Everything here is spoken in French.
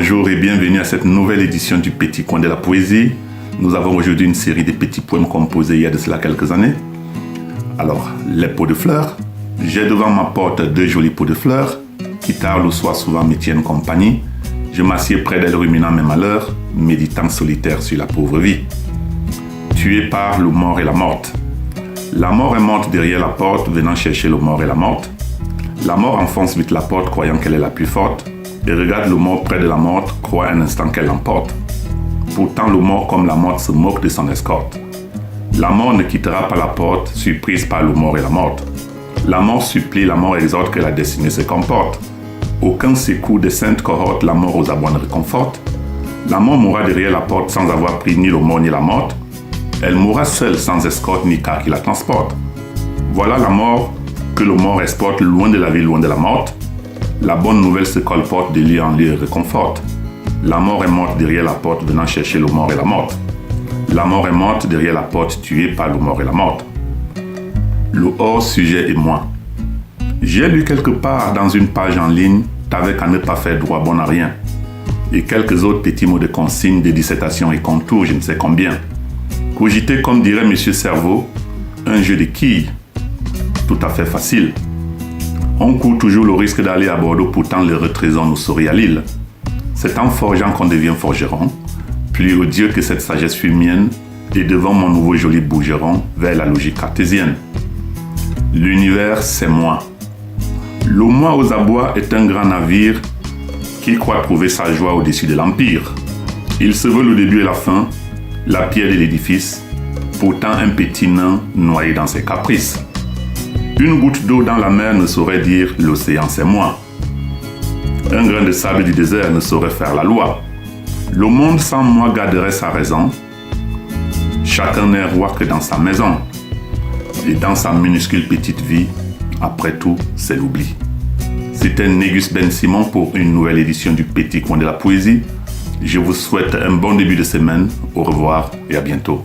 Bonjour et bienvenue à cette nouvelle édition du Petit Coin de la Poésie. Nous avons aujourd'hui une série de petits poèmes composés il y a de cela quelques années. Alors, les pots de fleurs. J'ai devant ma porte deux jolis pots de fleurs qui tard le soir souvent me tiennent compagnie. Je m'assieds près d'elles ruminant mes malheurs, méditant solitaire sur la pauvre vie. Tué par le mort et la morte. La mort est morte derrière la porte, venant chercher le mort et la morte. La mort enfonce vite la porte, croyant qu'elle est la plus forte, et regarde le mort près de la morte, croit un instant qu'elle l'emporte. Pourtant, le mort comme la morte se moque de son escorte. La mort ne quittera pas la porte, surprise par le mort et la morte. La mort supplie, la mort exhorte que la destinée se comporte. Aucun secours de sainte cohorte, la mort aux abois ne réconforte. La mort mourra derrière la porte sans avoir pris ni le mort ni la morte. Elle mourra seule sans escorte ni car qui la transporte. Voilà la mort que le mort exporte loin de la vie, loin de la morte. La bonne nouvelle se colporte de lieu en lieu et réconforte. La mort est morte derrière la porte venant chercher le mort et la morte. La mort est morte derrière la porte tuée par le mort et la morte. Le hors-sujet et moi. J'ai lu quelque part dans une page en ligne t'avais qu'à ne pas faire droit bon à rien. Et quelques autres petits mots de consigne, de dissertation et contours, je ne sais combien. Cogiter, comme dirait Monsieur Cerveau, un jeu de quilles, tout à fait facile. On court toujours le risque d'aller à Bordeaux, pourtant le retrésor nous sourit à Lille. C'est en forgeant qu'on devient forgeron. Plus odieux que cette sagesse fut mienne, et devant mon nouveau joli bougeron, vers la logique cartésienne. L'univers, c'est moi. Le moi aux abois est un grand navire qui croit trouver sa joie au-dessus de l'empire. Il se veut le début et la fin, la pierre de l'édifice, pourtant un petit nain noyé dans ses caprices. Une goutte d'eau dans la mer ne saurait dire « l'océan c'est moi ». Un grain de sable du désert ne saurait faire la loi. Le monde sans moi garderait sa raison. Chacun n'est roi que dans sa maison. Et dans sa minuscule petite vie, après tout, c'est l'oubli. C'était Négus Ben Simon pour une nouvelle édition du Petit Coin de la Poésie. Je vous souhaite un bon début de semaine. Au revoir et à bientôt.